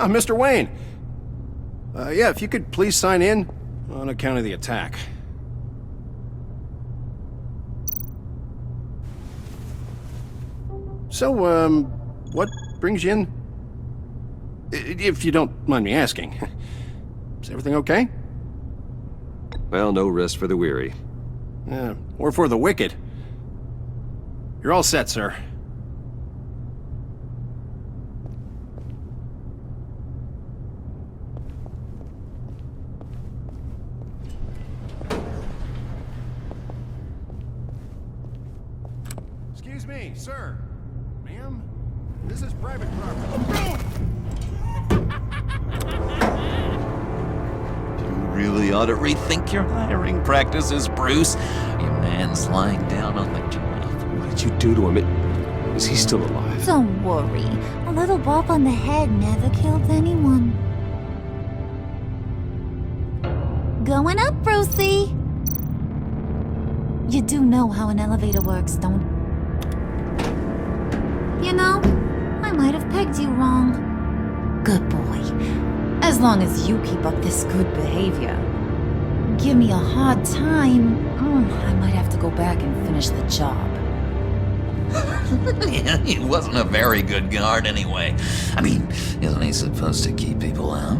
Mr. Wayne. Yeah, if you could please sign in on account of the attack. So, what brings you in? If you don't mind me asking. Is everything okay? Well, no rest for the weary. Or for the wicked. You're all set, sir. Excuse me, sir. Ma'am? This is private property. You really ought to rethink your hiring practices, Bruce. Your man's lying down on the job. What did you do to him? Is he still alive? Don't worry. A little bump on the head never killed anyone. Going up, Brucey. You do know how an elevator works, don't you? You know, I might have pegged you wrong. Good boy. As long as you keep up this good behavior. Give me a hard time, I might have to go back and finish the job. Yeah, he wasn't a very good guard anyway. I mean, isn't he supposed to keep people out?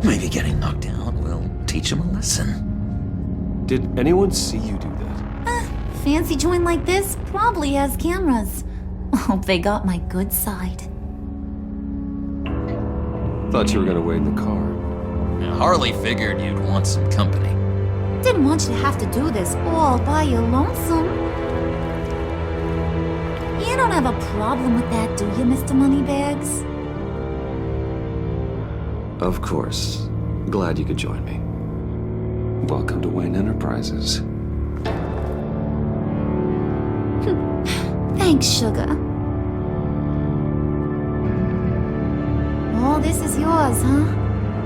Maybe getting knocked out will teach him a lesson. Did anyone see you do that? Fancy joint like this probably has cameras. Hope they got my good side. Thought you were gonna wait in the car. Now, Harley figured you'd want some company. Didn't want you to have to do this all by your lonesome. You don't have a problem with that, do you, Mr. Moneybags? Of course. Glad you could join me. Welcome to Wayne Enterprises. Thanks, sugar. All this is yours, huh?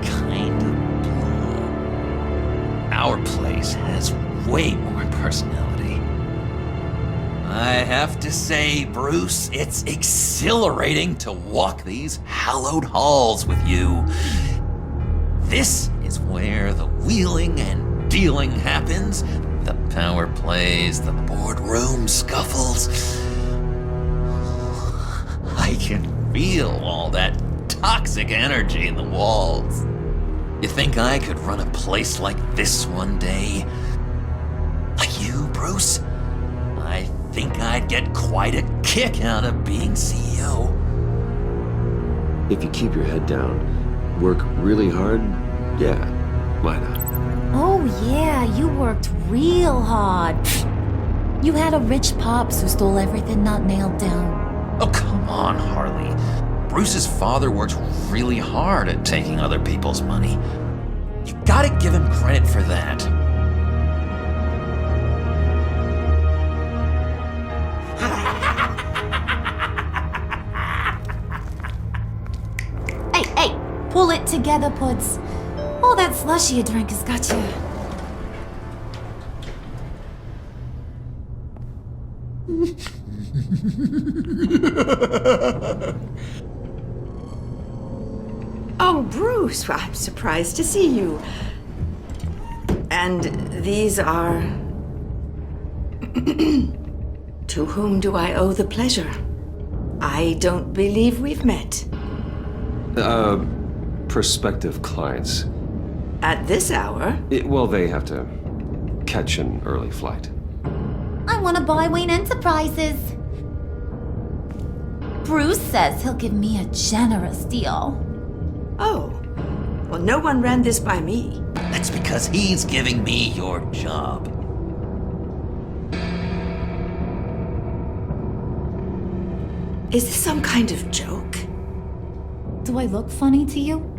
Kind of blue. Our place has way more personality. I have to say, Bruce, it's exhilarating to walk these hallowed halls with you. This is where the wheeling and dealing happens, the power plays, the boardroom scuffles. I can feel all that toxic energy in the walls. You think I could run a place like this one day? Like you, Bruce? I think I'd get quite a kick out of being CEO. If you keep your head down, work really hard, yeah, why not? Oh yeah, you worked real hard. You had a rich pops who stole everything not nailed down. Oh, come on, Harley. Bruce's father worked really hard at taking other people's money. You gotta give him credit for that. Hey, pull it together, Puds. All that slushy you drank has got you. Oh, Bruce, I'm surprised to see you. And these are... To whom do I owe the pleasure? I don't believe we've met. Prospective clients. At this hour? Well, they have to catch an early flight. I want to buy Wayne Enterprises. Bruce says he'll give me a generous deal. Oh, well, no one ran this by me. That's because he's giving me your job. Is this some kind of joke? Do I look funny to you?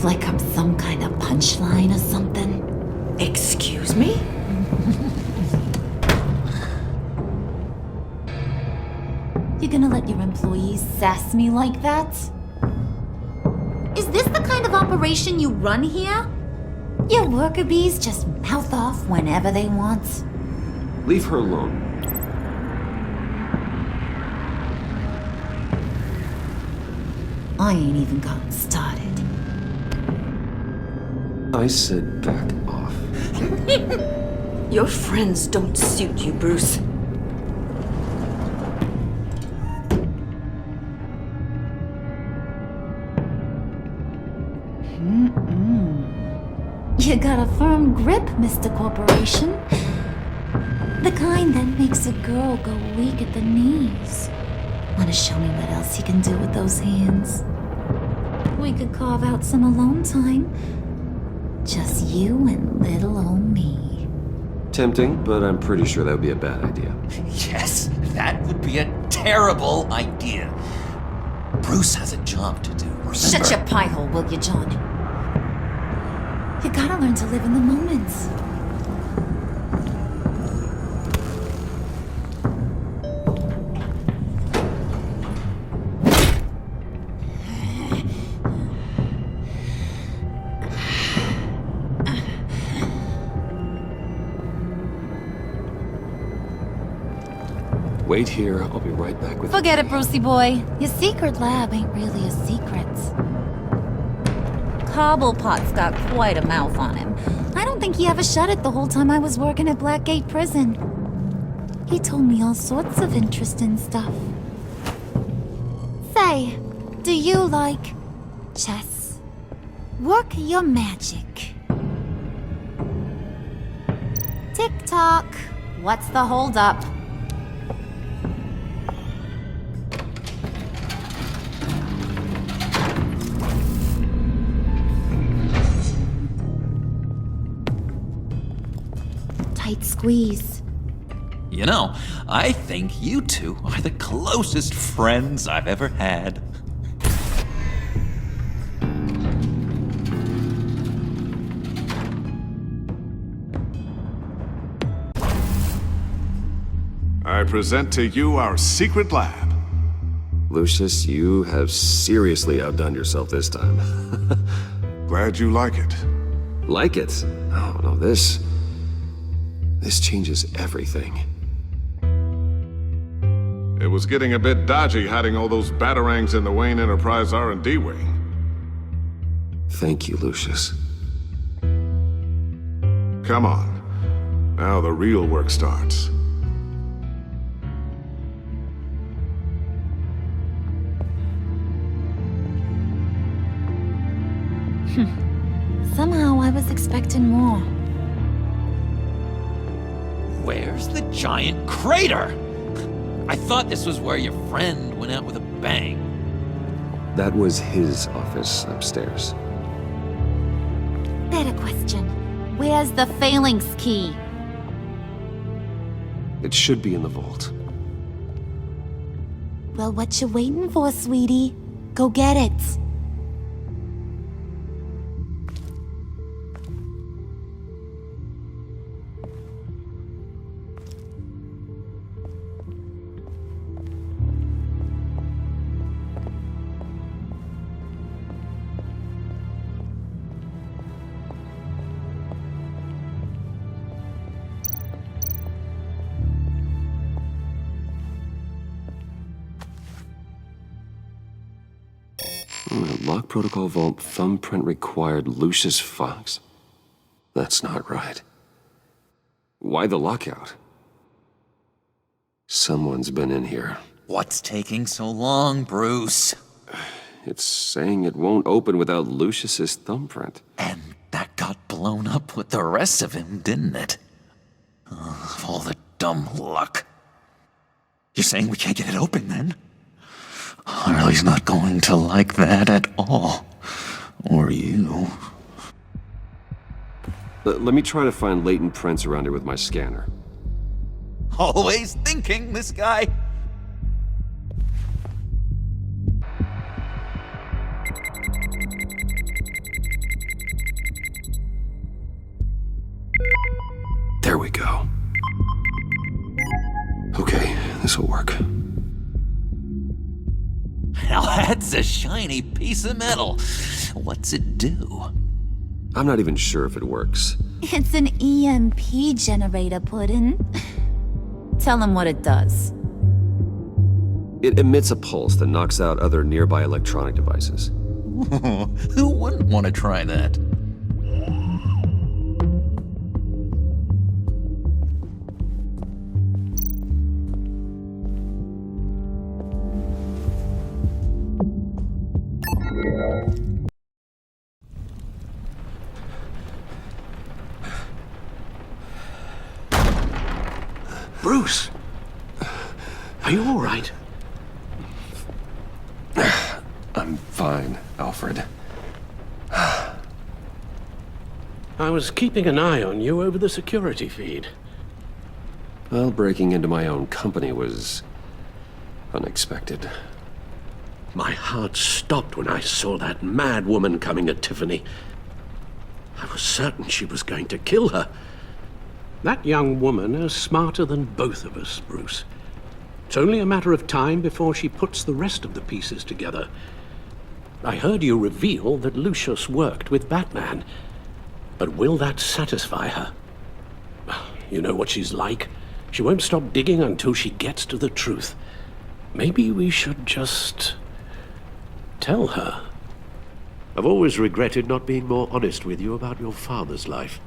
Like I'm some kind of punchline or something? Excuse me? You gonna let your employees sass me like that? Is this the kind of operation you run here? Your worker bees just mouth off whenever they want. Leave her alone. I ain't even gotten started. I said back off. Your friends don't suit you, Bruce. You got a firm grip, Mr. Corporation. The kind that makes a girl go weak at the knees. Wanna show me what else you can do with those hands? We could carve out some alone time. Just you and little old me. Tempting, but I'm pretty sure that would be a bad idea. Yes, that would be a terrible idea. Bruce has a job to do, remember? Shut your pie hole, will you, John? You gotta learn to live in the moment. Wait here, I'll be right back with Forget it, Brucey boy. Your secret lab ain't really a secret. Cobblepot's got quite a mouth on him. I don't think he ever shut it the whole time I was working at Blackgate Prison. He told me all sorts of interesting stuff. Say, do you like chess? Work your magic. Tick-tock. What's the holdup? Tight squeeze. You know, I think you two are the closest friends I've ever had. I present to you our secret lab. Lucius, you have seriously outdone yourself this time. Glad you like it. Like it? Oh, no, this changes everything. It was getting a bit dodgy hiding all those batarangs in the Wayne Enterprise R&D wing. Thank you, Lucius. Come on. Now the real work starts. Somehow I was expecting more. Where's the giant crater? I thought this was where your friend went out with a bang. That was his office upstairs. Better question. Where's the phalanx key? It should be in the vault. Well, what you waiting for, sweetie? Go get it. Lock protocol vault thumbprint required Lucius Fox. That's not right. Why the lockout? Someone's been in here. What's taking so long, Bruce? It's saying it won't open without Lucius's thumbprint. And that got blown up with the rest of him, didn't it? All the dumb luck. You're saying we can't get it open, then? Harley's not going to like that at all. Or you. Let me try to find latent prints around here with my scanner. Always thinking, this guy. There we go. Okay, this'll work. Now that's a shiny piece of metal. What's it do? I'm not even sure if it works. It's an EMP generator, Puddin'. Tell him what it does. It emits a pulse that knocks out other nearby electronic devices. Who wouldn't want to try that? Bruce! Are you all right? I'm fine, Alfred. I was keeping an eye on you over the security feed. Well, breaking into my own company was unexpected. My heart stopped when I saw that mad woman coming at Tiffany. I was certain she was going to kill her. That young woman is smarter than both of us, Bruce. It's only a matter of time before she puts the rest of the pieces together. I heard you reveal that Lucius worked with Batman. But will that satisfy her? You know what she's like. She won't stop digging until she gets to the truth. Maybe we should just tell her. I've always regretted not being more honest with you about your father's life.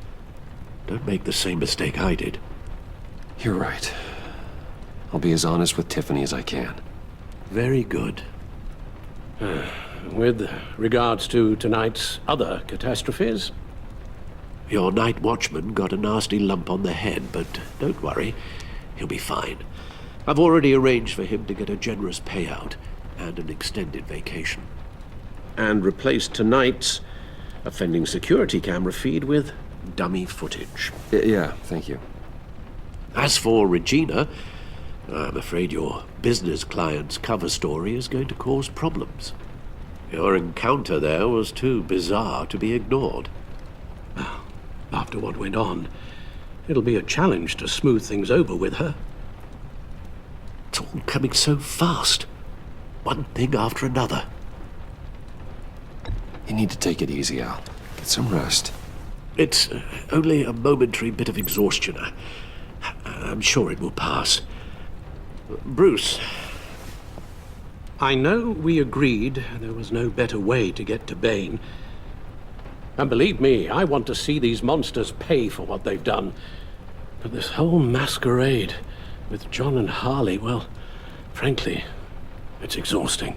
Don't make the same mistake I did. You're right. I'll be as honest with Tiffany as I can. Very good. With regards to tonight's other catastrophes, your night watchman got a nasty lump on the head, but don't worry, he'll be fine. I've already arranged for him to get a generous payout and an extended vacation. And replaced tonight's offending security camera feed with dummy footage. Yeah, thank you. As for Regina, I'm afraid your business client's cover story is going to cause problems. Your encounter there was too bizarre to be ignored. After what went on, it'll be a challenge to smooth things over with her. It's all coming so fast. One thing after another. You need to take it easy, Al. Get some rest. It's only a momentary bit of exhaustion. I'm sure it will pass. Bruce, I know we agreed there was no better way to get to Bane. And believe me, I want to see these monsters pay for what they've done. But this whole masquerade with John and Harley, well, frankly, it's exhausting.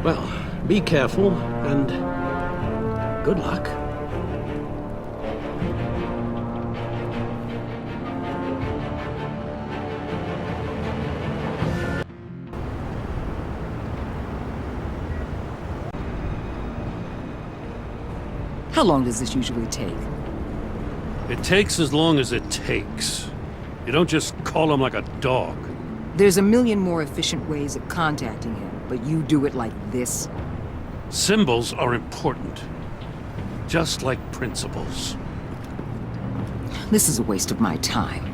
Well, be careful and good luck. How long does this usually take? It takes as long as it takes. You don't just call him like a dog. There's a million more efficient ways of contacting him, but you do it like this? Symbols are important. Just like principles. This is a waste of my time.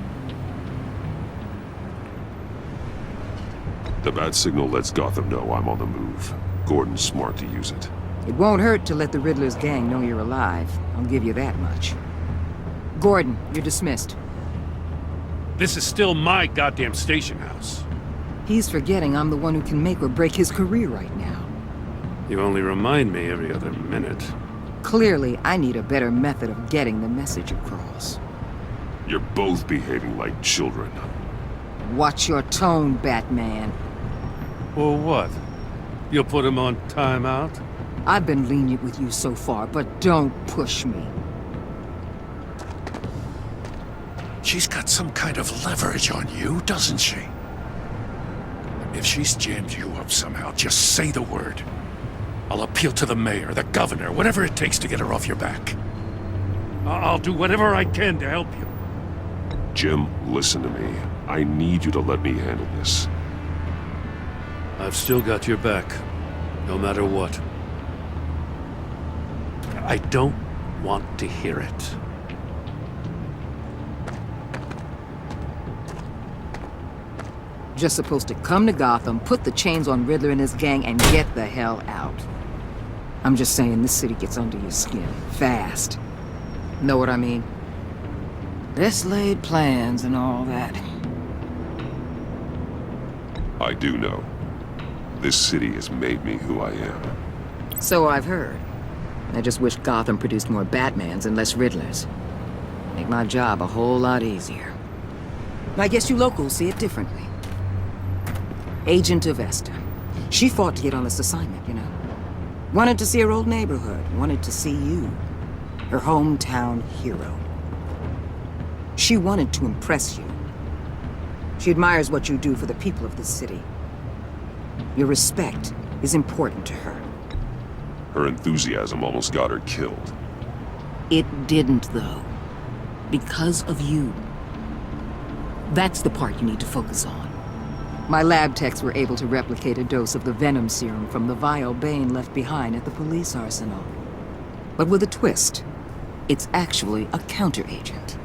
The bat signal lets Gotham know I'm on the move. Gordon's smart to use it. It won't hurt to let the Riddler's gang know you're alive. I'll give you that much. Gordon, you're dismissed. This is still my goddamn station house. He's forgetting I'm the one who can make or break his career right now. You only remind me every other minute. Clearly, I need a better method of getting the message across. You're both behaving like children. Watch your tone, Batman. Or what? You'll put him on timeout? I've been lenient with you so far, but don't push me. She's got some kind of leverage on you, doesn't she? If she's jammed you up somehow, just say the word. I'll appeal to the mayor, the governor, whatever it takes to get her off your back. I'll do whatever I can to help you. Jim, listen to me. I need you to let me handle this. I've still got your back, no matter what. I don't want to hear it. Just supposed to come to Gotham, put the chains on Riddler and his gang, and get the hell out. I'm just saying, this city gets under your skin. Fast. Know what I mean? Best laid plans and all that. I do know. This city has made me who I am. So I've heard. I just wish Gotham produced more Batmans and less Riddlers. Make my job a whole lot easier. I guess you locals see it differently. Agent Avesta. She fought to get on this assignment, you know. Wanted to see her old neighborhood. Wanted to see you. Her hometown hero. She wanted to impress you. She admires what you do for the people of this city. Your respect is important to her. Her enthusiasm almost got her killed. It didn't, though. Because of you. That's the part you need to focus on. My lab techs were able to replicate a dose of the venom serum from the vial Bane left behind at the police arsenal. But with a twist. It's actually a counteragent.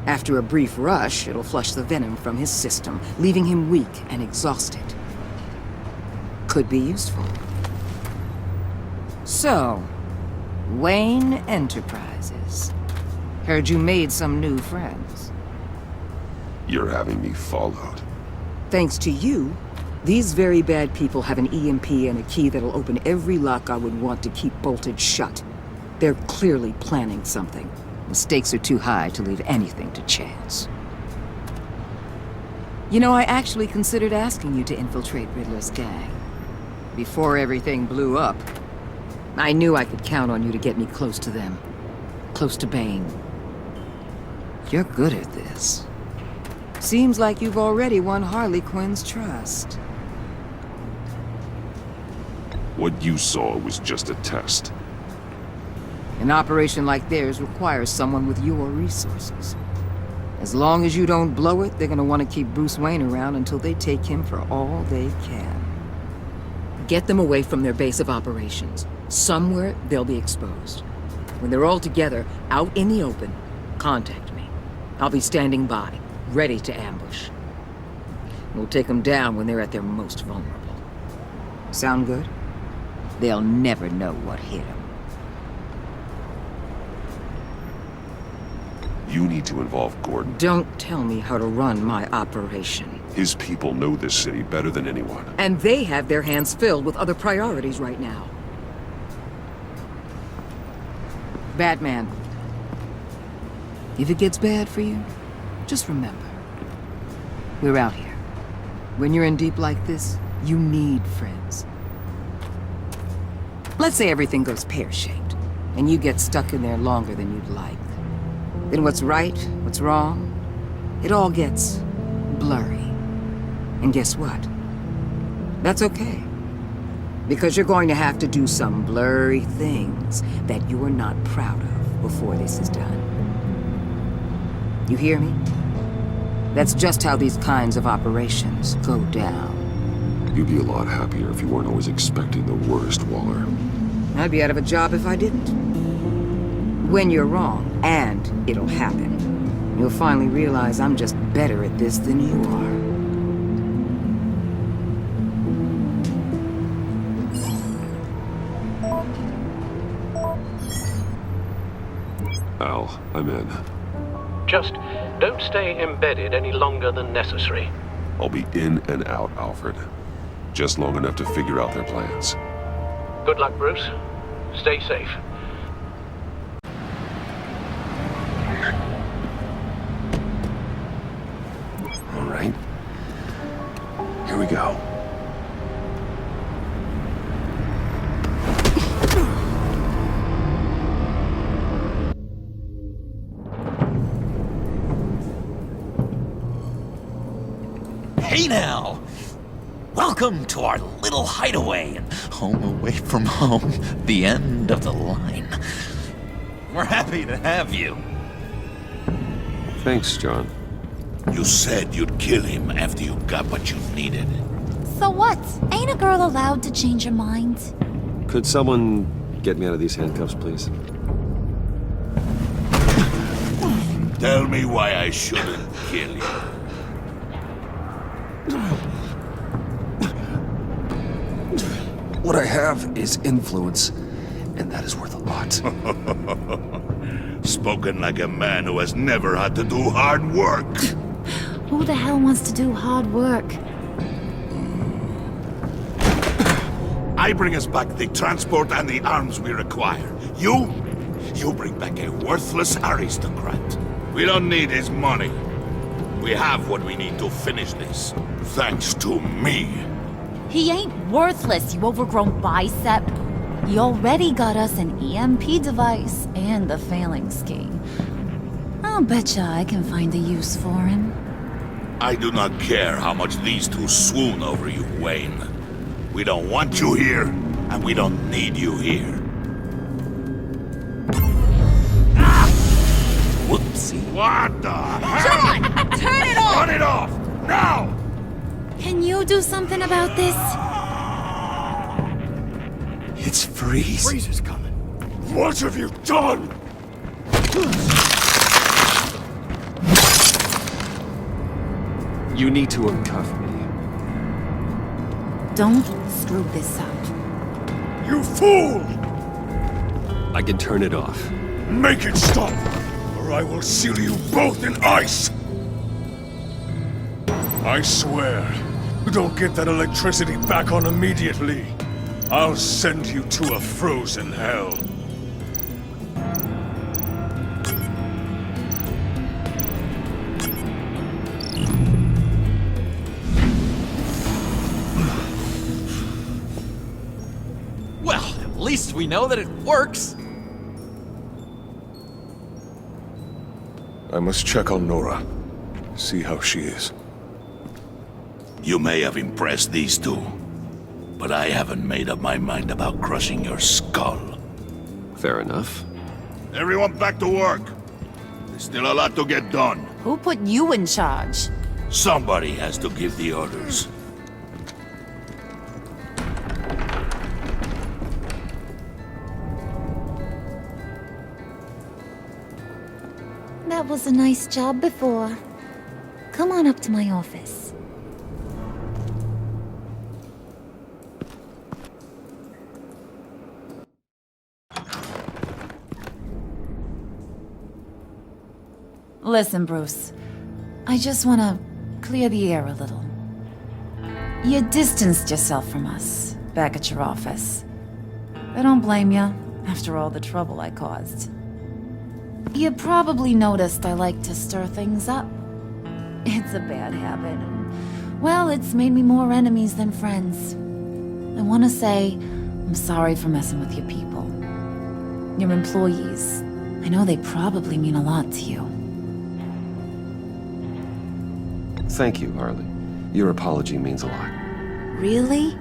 After a brief rush, it'll flush the venom from his system, leaving him weak and exhausted. Could be useful. So, Wayne Enterprises. Heard you made some new friends. You're having me followed. Thanks to you, these very bad people have an EMP and a key that'll open every lock I would want to keep bolted shut. They're clearly planning something. The stakes are too high to leave anything to chance. You know, I actually considered asking you to infiltrate Riddler's gang. Before everything blew up, I knew I could count on you to get me close to them. Close to Bane. You're good at this. Seems like you've already won Harley Quinn's trust. What you saw was just a test. An operation like theirs requires someone with your resources. As long as you don't blow it, they're gonna want to keep Bruce Wayne around until they take him for all they can. Get them away from their base of operations. Somewhere they'll be exposed. When they're all together, out in the open, contact me. I'll be standing by, ready to ambush. We'll take them down when they're at their most vulnerable. Sound good? They'll never know what hit them. You need to involve Gordon. Don't tell me how to run my operation. His people know this city better than anyone. And they have their hands filled with other priorities right now. Batman. If it gets bad for you, just remember. We're out here. When you're in deep like this, you need friends. Let's say everything goes pear-shaped, and you get stuck in there longer than you'd like. Then what's right, what's wrong, it all gets blurry. And guess what? That's okay. Because you're going to have to do some blurry things that you're not proud of before this is done. You hear me? That's just how these kinds of operations go down. You'd be a lot happier if you weren't always expecting the worst, Waller. I'd be out of a job if I didn't. When you're wrong, and it'll happen, you'll finally realize I'm just better at this than you are. Al, I'm in. Just don't stay embedded any longer than necessary. I'll be in and out, Alfred. Just long enough to figure out their plans. Good luck, Bruce. Stay safe. All right. Here we go. Hey now! Welcome to our little hideaway and home away from home, the end of the line. We're happy to have you. Thanks, John. You said you'd kill him after you got what you needed. So what? Ain't a girl allowed to change her mind? Could someone get me out of these handcuffs, please? Tell me why I shouldn't kill you. What I have is influence, and that is worth a lot. Spoken like a man who has never had to do hard work. Who the hell wants to do hard work? I bring us back the transport and the arms we require. You bring back a worthless aristocrat. We don't need his money. We have what we need to finish this. Thanks to me. He ain't worthless, you overgrown bicep. He already got us an EMP device and the phalanx key. I'll betcha I can find a use for him. I do not care how much these two swoon over you, Wayne. We don't want you here, and we don't need you here. Whoopsie. What the hell? John! Turn it off! Turn it off! Now! Can you do something about this? It's Freeze. Freeze is coming. What have you done? You need to uncuff me. Don't screw this up. You fool! I can turn it off. Make it stop, or I will seal you both in ice! I swear, you don't get that electricity back on immediately. I'll send you to a frozen hell. Well, at least we know that it works. I must check on Nora. See how she is. You may have impressed these two, but I haven't made up my mind about crushing your skull. Fair enough. Everyone back to work. There's still a lot to get done. Who put you in charge? Somebody has to give the orders. That was a nice job before. Come on up to my office. Listen, Bruce. I just want to clear the air a little. You distanced yourself from us back at your office. I don't blame you, after all the trouble I caused. You probably noticed I like to stir things up. It's a bad habit. Well, it's made me more enemies than friends. I want to say I'm sorry for messing with your people. Your employees. I know they probably mean a lot to you. Thank you, Harley. Your apology means a lot. Really?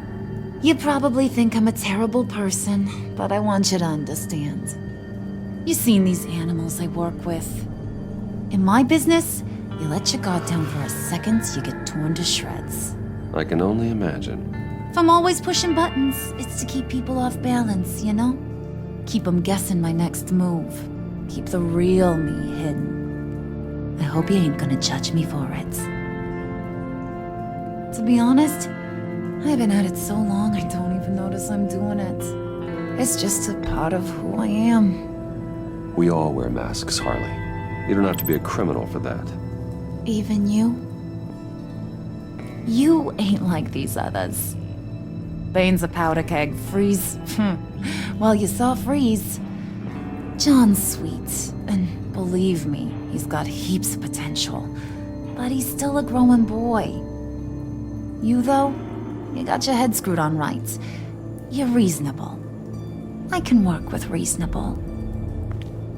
You probably think I'm a terrible person, but I want you to understand. You've seen these animals I work with. In my business, you let your guard down for a second, you get torn to shreds. I can only imagine. If I'm always pushing buttons, it's to keep people off balance, you know? Keep them guessing my next move. Keep the real me hidden. I hope you ain't gonna judge me for it. To be honest, I've been at it so long I don't even notice I'm doing it. It's just a part of who I am. We all wear masks, Harley. You don't have to be a criminal for that. Even you? You ain't like these others. Bane's a powder keg. Freeze. Well, you saw Freeze. John's sweet, and believe me, he's got heaps of potential. But he's still a growing boy. You, though, you got your head screwed on right. You're reasonable. I can work with reasonable.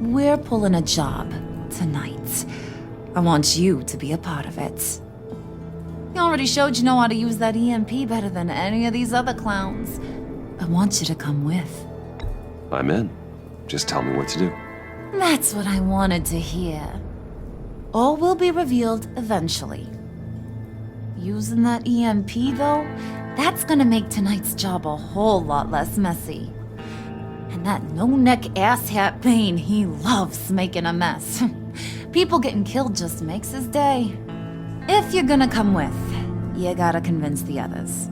We're pulling a job tonight. I want you to be a part of it. You already showed you know how to use that EMP better than any of these other clowns. I want you to come with. I'm in. Just tell me what to do. That's what I wanted to hear. All will be revealed eventually. Using that EMP, though, that's gonna make tonight's job a whole lot less messy. And that no-neck asshat Bane, he loves making a mess. People getting killed just makes his day. If you're gonna come with, you gotta convince the others.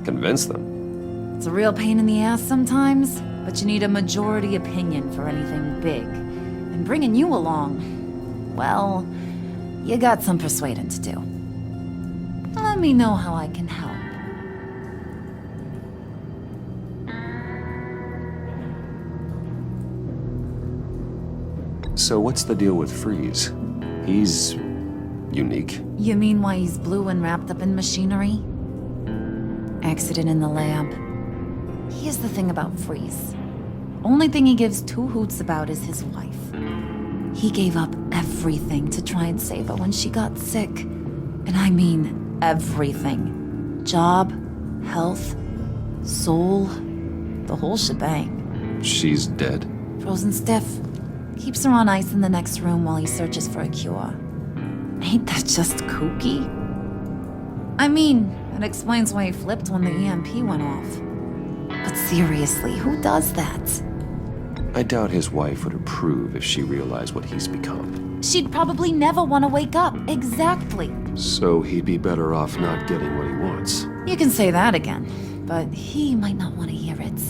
Convince them? It's a real pain in the ass sometimes, but you need a majority opinion for anything big. And bringing you along, well, you got some persuading to do. Let me know how I can help. So what's the deal with Freeze? He's unique. You mean why he's blue and wrapped up in machinery? Accident in the lab. Here's the thing about Freeze. Only thing he gives two hoots about is his wife. He gave up everything to try and save her when she got sick. And I mean everything. Job, health, soul, the whole shebang. She's dead? Frozen stiff. Keeps her on ice in the next room while he searches for a cure. Ain't that just kooky? I mean, it explains why he flipped when the EMP went off. But seriously, who does that? I doubt his wife would approve if she realized what he's become. She'd probably never want to wake up. Exactly. So he'd be better off not getting what he wants. You can say that again, but he might not want to hear it.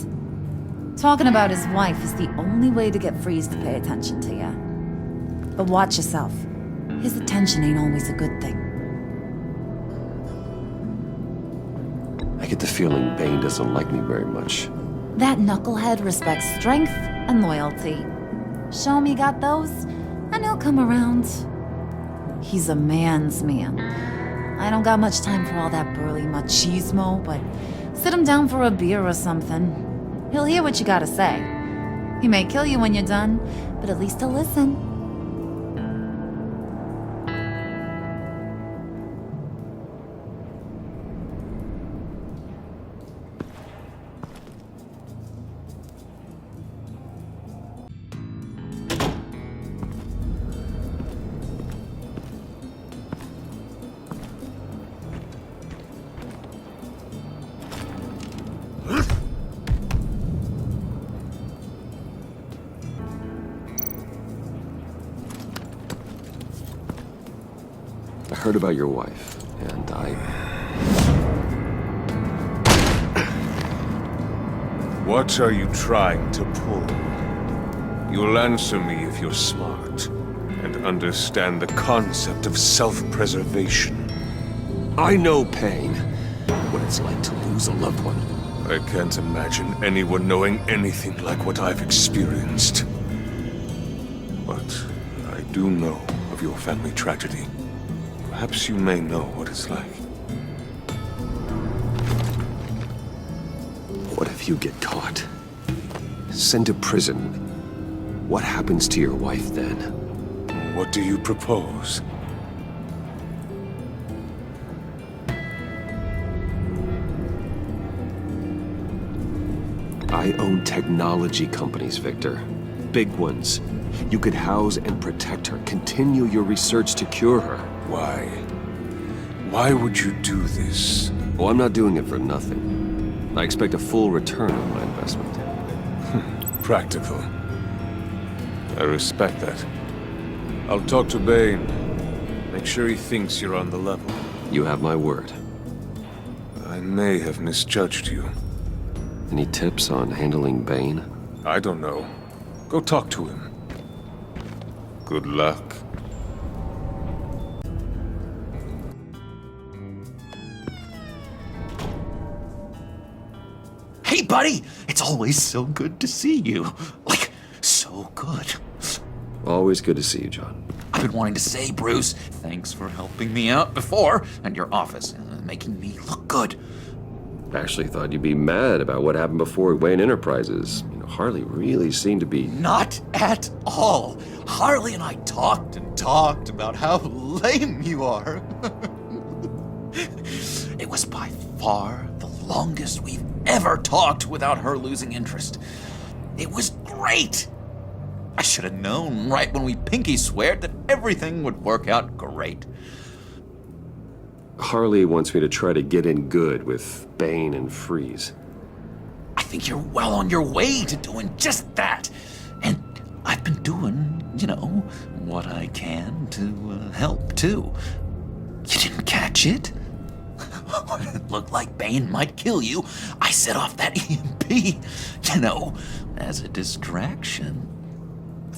Talking about his wife is the only way to get Freeze to pay attention to you. But watch yourself. His attention ain't always a good thing. I get the feeling Bane doesn't like me very much. That knucklehead respects strength and loyalty. Show him you got those, and he'll come around. He's a man's man. I don't got much time for all that burly machismo, but sit him down for a beer or something. He'll hear what you gotta say. He may kill you when you're done, but at least he'll listen. I heard about your wife, and What are you trying to pull? You'll answer me if you're smart and understand the concept of self-preservation. I know pain. What it's like to lose a loved one. I can't imagine anyone knowing anything like what I've experienced. But I do know of your family tragedy. Perhaps you may know what it's like. What if you get caught? Sent to prison. What happens to your wife then? What do you propose? I own technology companies, Victor. Big ones. You could house and protect her, continue your research to cure her. Why? Why would you do this? Oh, I'm not doing it for nothing. I expect a full return on my investment. Practical. I respect that. I'll talk to Bane. Make sure he thinks you're on the level. You have my word. I may have misjudged you. Any tips on handling Bane? I don't know. Go talk to him. Good luck. Hey, buddy! It's always so good to see you. Like, so good. Always good to see you, John. I've been wanting to say, Bruce, thanks for helping me out before, and your office, making me look good. Actually thought you'd be mad about what happened before Wayne Enterprises. You know, Harley really seemed to be... Not at all. Harley and I talked and talked about how lame you are. It was by far the longest we've ever talked without her losing interest. It was great. I should have known right when we pinky sweared that everything would work out great. Harley wants me to try to get in good with Bane and Freeze. I think you're well on your way to doing just that. And I've been doing, you know, what I can to help, too. You didn't catch it? When it looked like Bane might kill you, I set off that EMP, you know, as a distraction.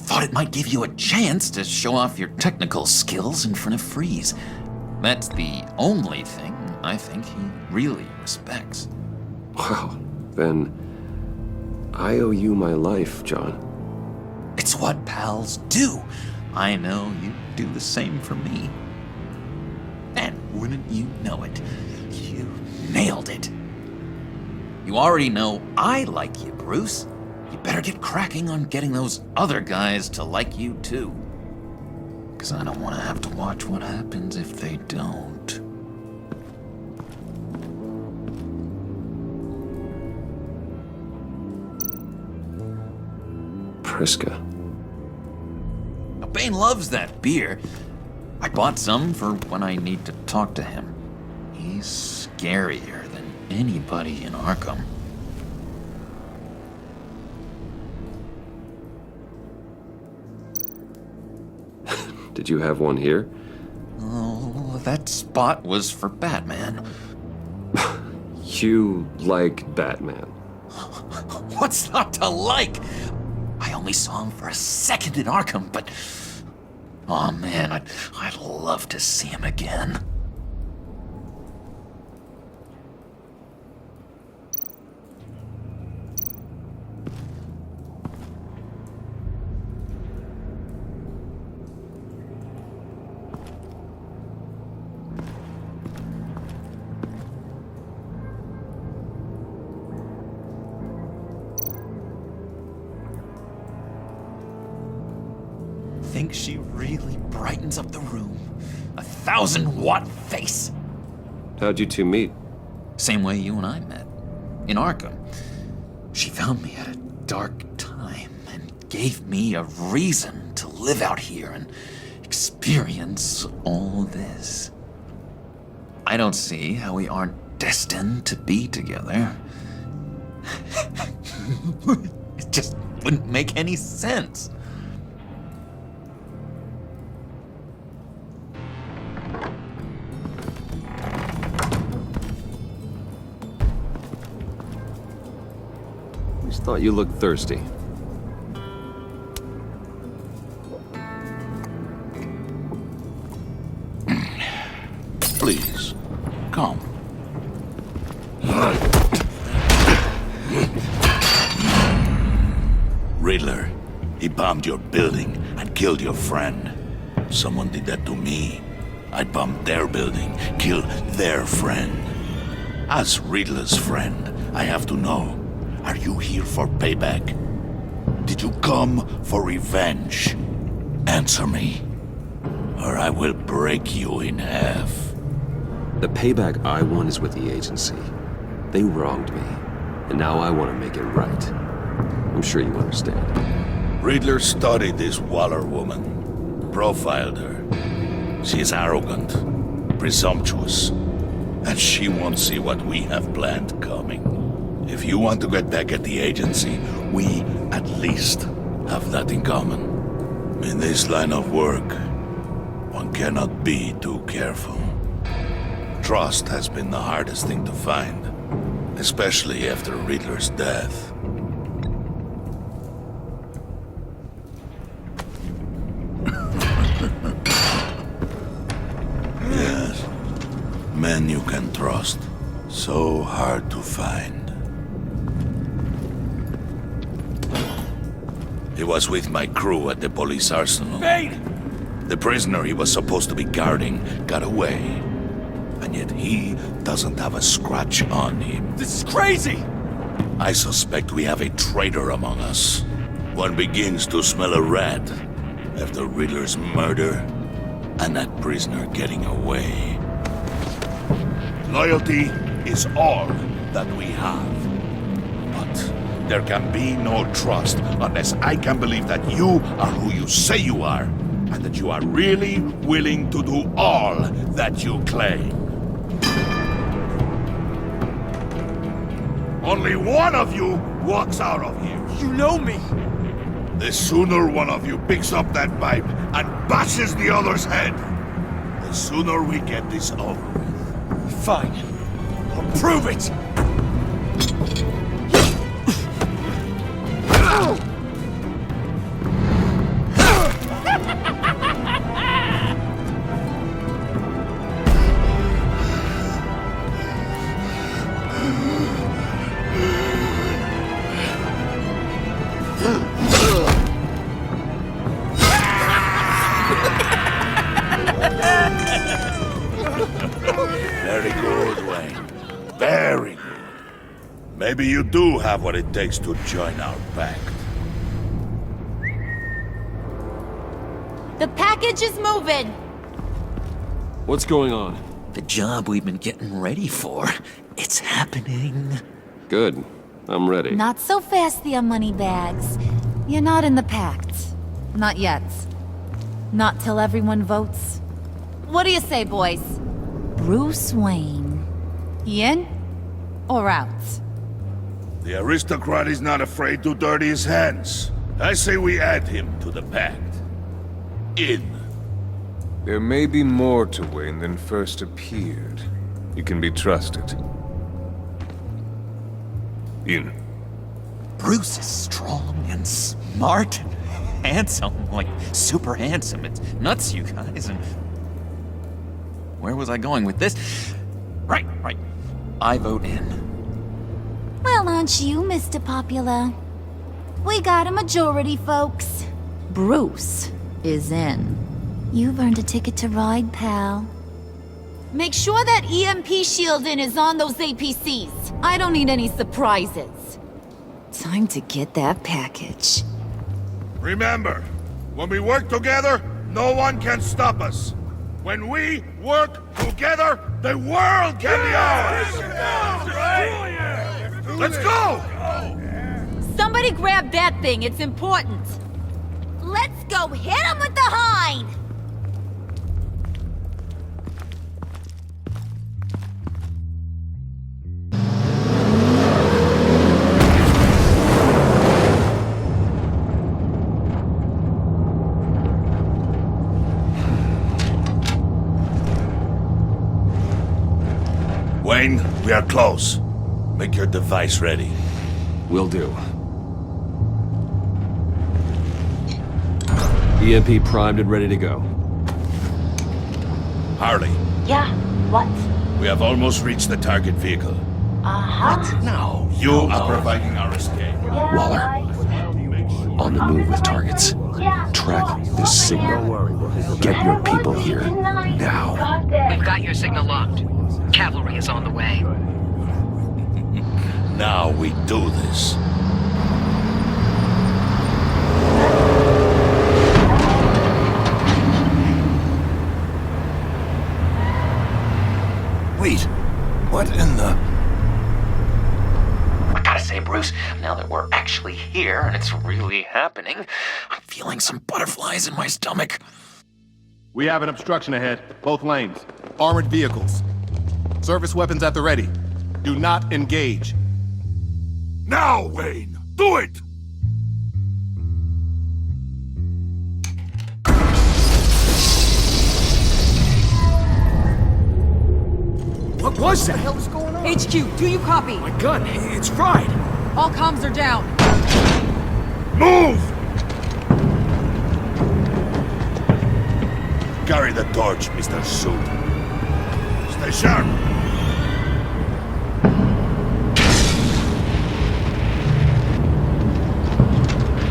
thought it might give you a chance to show off your technical skills in front of Freeze. That's the only thing I think he really respects. Wow, then I owe you my life, John. It's what pals do. I know you do the same for me. And wouldn't you know it, you nailed it. You already know I like you, Bruce. You better get cracking on getting those other guys to like you too. 'Cause I don't want to have to watch what happens if they don't. Priska. Bane loves that beer. I bought some for when I need to talk to him. He's scarier than anybody in Arkham. Did you have one here? Oh, that spot was for Batman. You like Batman? What's not to like? I only saw him for a second in Arkham, but... oh man, I'd love to see him again. Think she really brightens up the room. 1,000-watt face. How'd you two meet? Same way you and I met. In Arkham. She found me at a dark time and gave me a reason to live out here and experience all this. I don't see how we aren't destined to be together. It just wouldn't make any sense. Thought you looked thirsty. Please, come. Riddler, he bombed your building and killed your friend. Someone did that to me. I'd bomb their building, kill their friend. As Riddler's friend, I have to know. Are you here for payback? Did you come for revenge? Answer me, or I will break you in half. The payback I want is with the agency. They wronged me, and now I want to make it right. I'm sure you understand. Riddler studied this Waller woman, profiled her. She is arrogant, presumptuous, and she won't see what we have planned coming. If you want to get back at the agency, we at least have that in common. In this line of work, one cannot be too careful. Trust has been the hardest thing to find, especially after Riddler's death. Yes, men you can trust. So hard to find. He was with my crew at the police arsenal. Bane! The prisoner he was supposed to be guarding got away. And yet he doesn't have a scratch on him. This is crazy! I suspect we have a traitor among us. One begins to smell a rat after Riddler's murder and that prisoner getting away. Loyalty is all that we have. But there can be no trust unless I can believe that you are who you say you are, and that you are really willing to do all that you claim. Only one of you walks out of here. You know me! The sooner one of you picks up that pipe and bashes the other's head, the sooner we get this over with. Fine. I'll prove it! Maybe you do have what it takes to join our pact. The package is moving! What's going on? The job we've been getting ready for. It's happening. Good. I'm ready. Not so fast, the Moneybags. You're not in the pact. Not yet. Not till everyone votes. What do you say, boys? Bruce Wayne. In or out? The aristocrat is not afraid to dirty his hands. I say we add him to the pact. In. There may be more to Wayne than first appeared. You can be trusted. In. Bruce is strong and smart and handsome, like super handsome. It's nuts, you guys. And where was I going with this? Right. I vote in. Well, aren't you, Mr. Popular? We got a majority, folks. Bruce is in. You've earned a ticket to ride, pal. Make sure that EMP shielding is on those APCs. I don't need any surprises. Time to get that package. Remember, when we work together, no one can stop us. When we work together, the world can be ours! Let's go! Somebody grab that thing, it's important. Let's go hit him with the hind! Wayne, we are close. Make your device ready. Will do. EMP primed and ready to go. Harley, Yeah, what? we have almost reached the target vehicle. Uh-huh. No. You are providing our escape. Waller, on the move with targets. Track this signal. Get your people here, now. We've got your signal locked. Cavalry is on the way. Now we do this. Wait, what in the... I gotta say, Bruce, now that we're actually here and it's really happening, I'm feeling some butterflies in my stomach. We have an obstruction ahead, both lanes. Armored vehicles. Service weapons at the ready. Do not engage. Now, Wayne! Do it! What was that? What's going on? HQ, do you copy? My gun, it's fried. All comms are down. Move! Carry the torch, Mr. Suit. Stay sharp.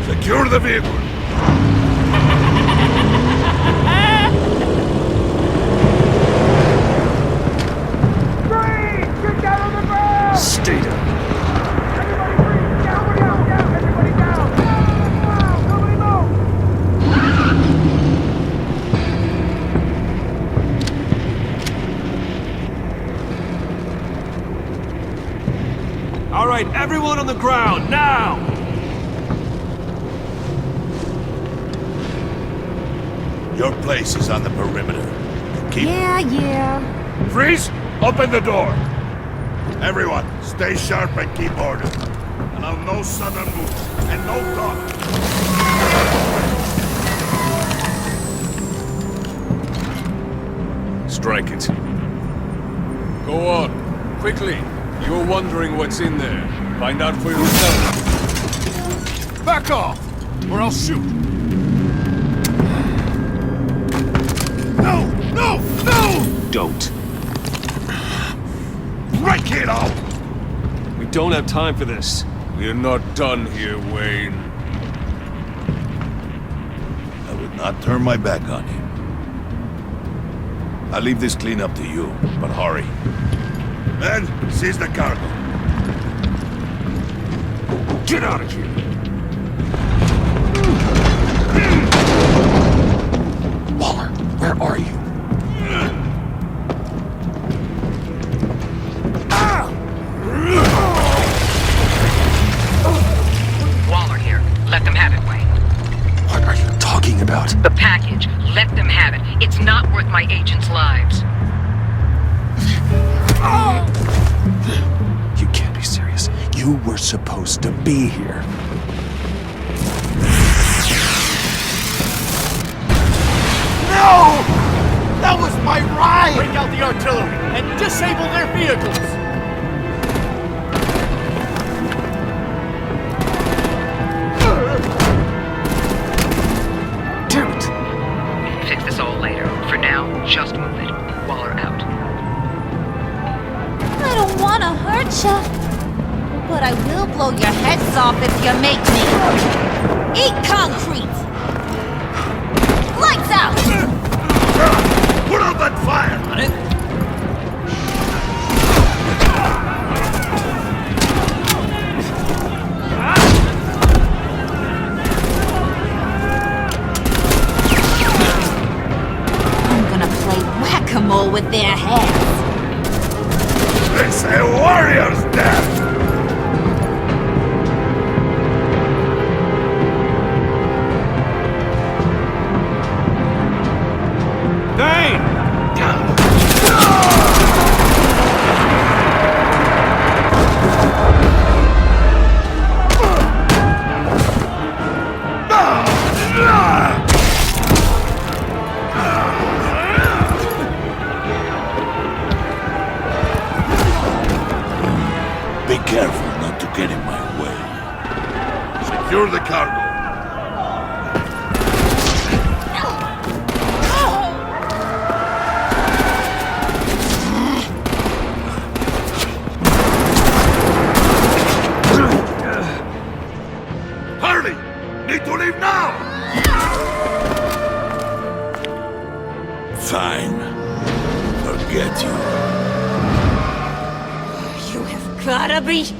Secure the vehicle. Stay down. All right, everyone on the ground, now! Your place is on the perimeter. Keep... Yeah. Freeze! Open the door! Everyone, stay sharp and keep order. Allow no sudden moves, and no talk. Strike it. Go on. Quickly. You're wondering what's in there. Find out for yourself. Back off, or I'll shoot. No! No! No! Don't. Break it up! We don't have time for this. We're not done here, Wayne. I would not turn my back on you. I'll leave this clean up to you, but hurry. Men, seize the cargo. Get out of here! Waller, where are you? Waller here. Let them have it, Wayne. What are you talking about? The package. Let them have it. It's not worth my agents' lives. You can't be serious. You were supposed to be here. No! That was my ride! Break out the artillery and disable their vehicles! Damn it! Fix this all later. For now, just move it. Waller out. I don't want to hurt ya, but I will blow your heads off if you make me. Eat concrete! Lights out! Put out that fire! On it. I'm gonna play whack-a-mole with their heads. It's a warrior's death! Be careful not to get in my way. Secure the cargo. Hurry! Need to leave now! Fine. Forget you. You have gotta be...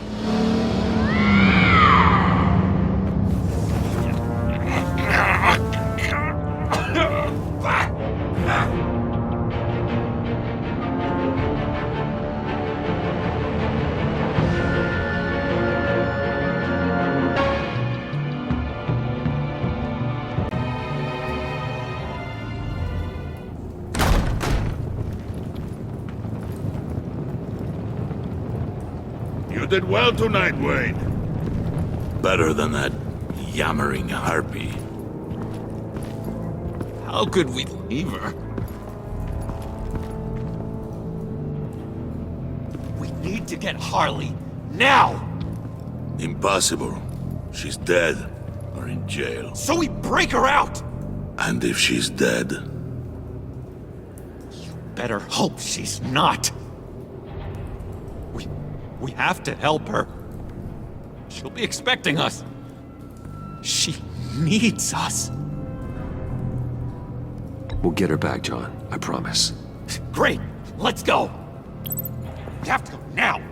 You did well tonight, Wayne. Better than that yammering harpy. How could we leave her? We need to get Harley now! Impossible. She's dead or in jail. So we break her out! And if she's dead, Better hope she's not. We have to help her. She'll be expecting us. She needs us. We'll get her back, John. I promise. Great. Let's go. We have to go now.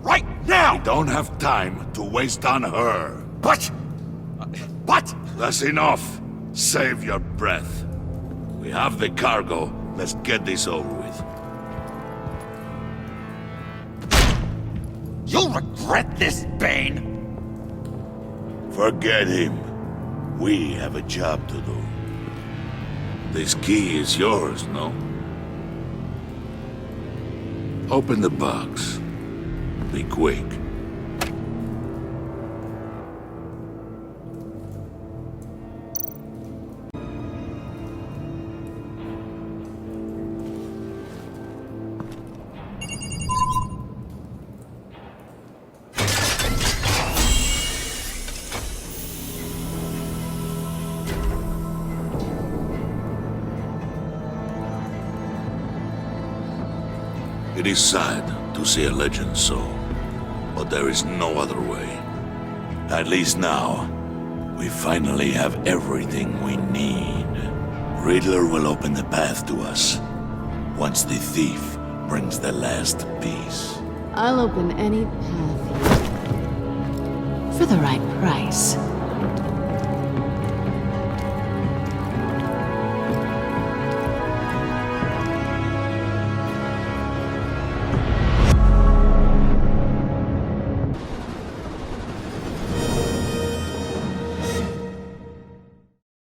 Right now! we don't have time to waste on her. But... That's enough. Save your breath. We have the cargo. Let's get this over with. You'll regret this, Bane! Forget him. We have a job to do. This key is yours, no? Open the box. Be quick. It is sad to see a legend so, but there is no other way. At least now, we finally have everything we need. Riddler will open the path to us, once the thief brings the last piece. I'll open any path. For the right price.